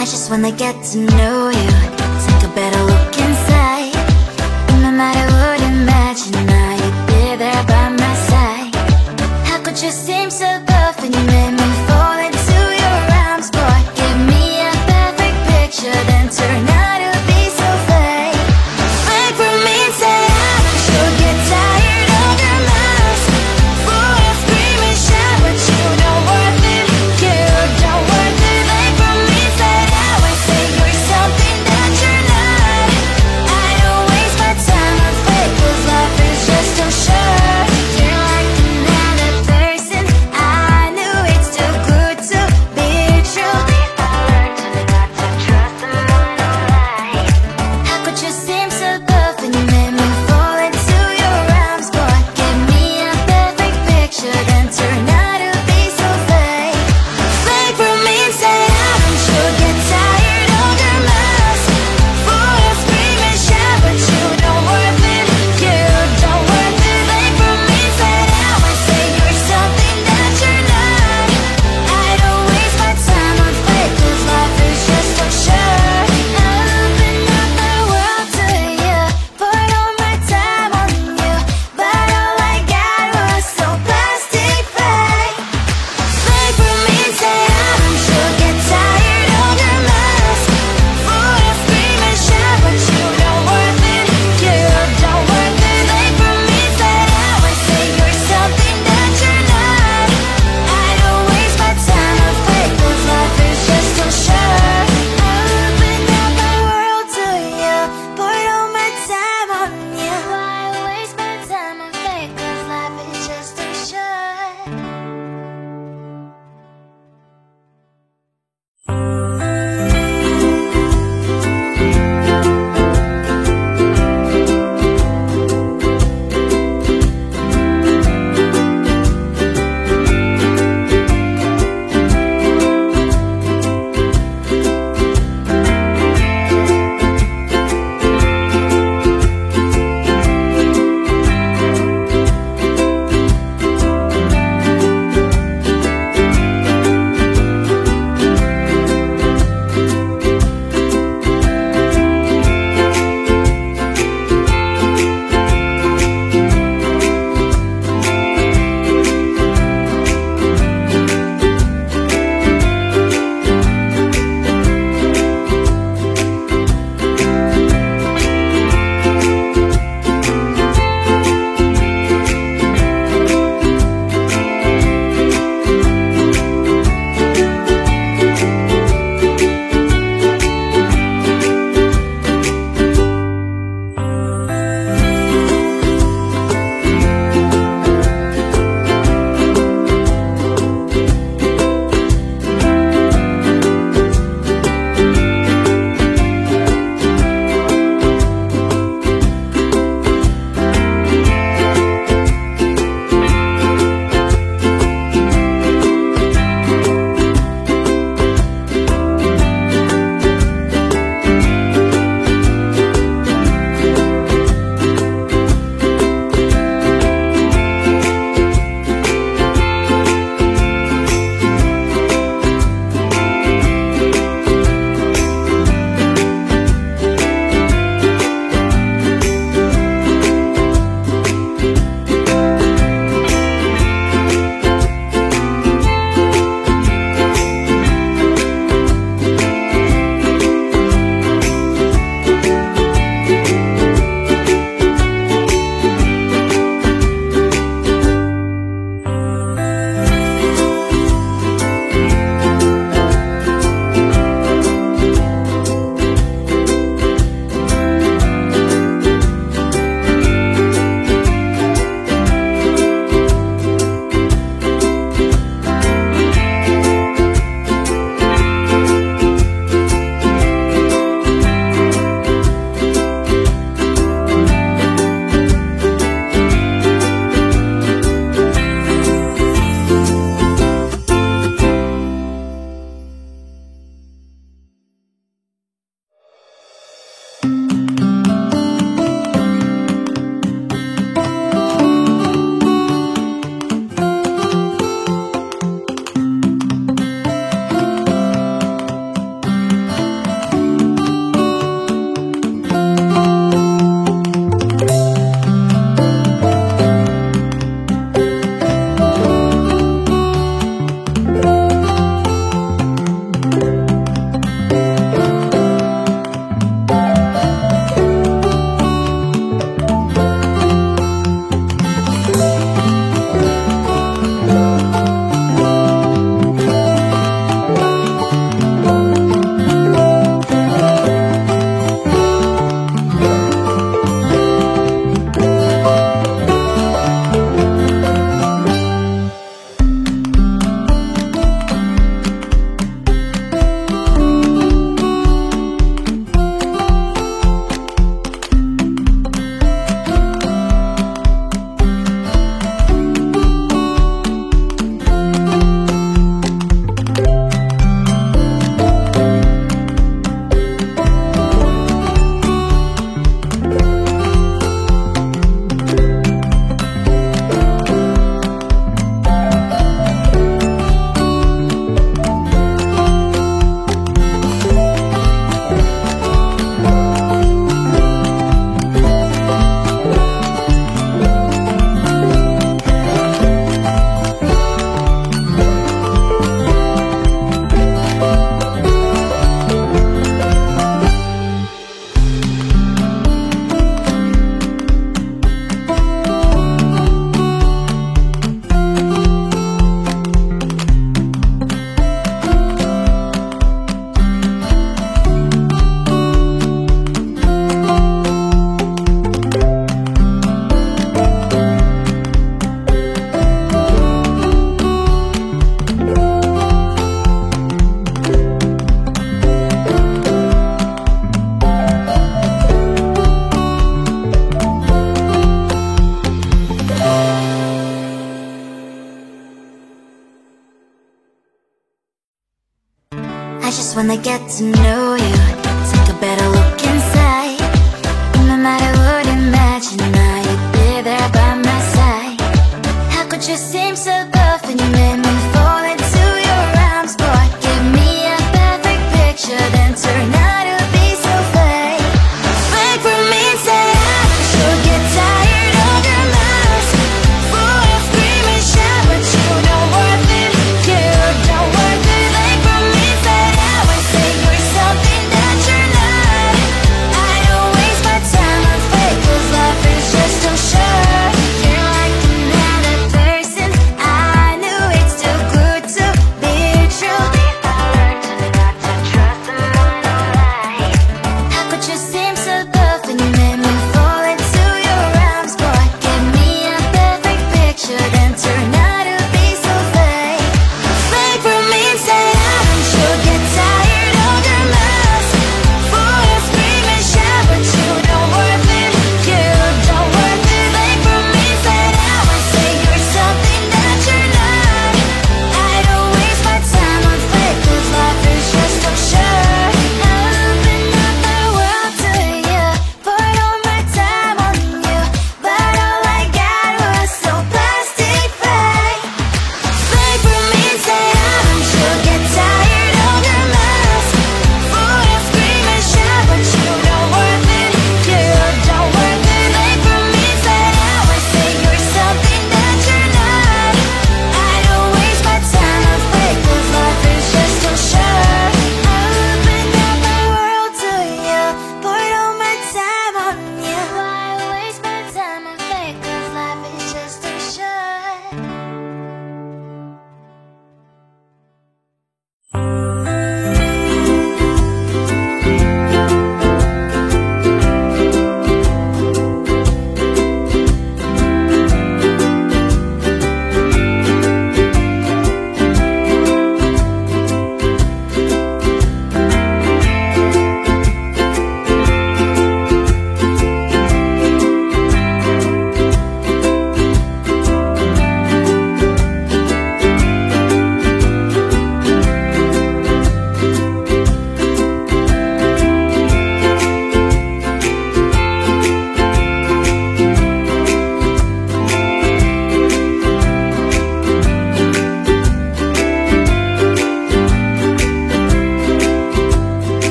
I just wanna get to know you, take a better look inside. No matter what, imagine now you'd be there by my side. How could you seem so buff and you made me fall into your arms, boy? Give me a perfect picture, then turn out to be so fake. Wait for me, say I should get tired of your mouth. Wanna scream and shout, but you don't worth it. You don't worth it. Wait for me, say I would say you're something that you're not. I just wanna get to know you, take a better look inside. No matter what, imagine now you'd be there by my side. How could you seem so perfect? You made me fall into your arms, boy. Give me a perfect picture, then turn out to be so fake. Wait for me and say I should get tired of your mask. Full of scream and shout, but you don't worth it. You don't worth it. Wait for me and say I would say you're something that you're not. I don't waste my time on fake, 'cause life is just too short. You're like another person, I knew it's too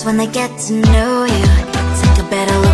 when they get to know you. Take a better look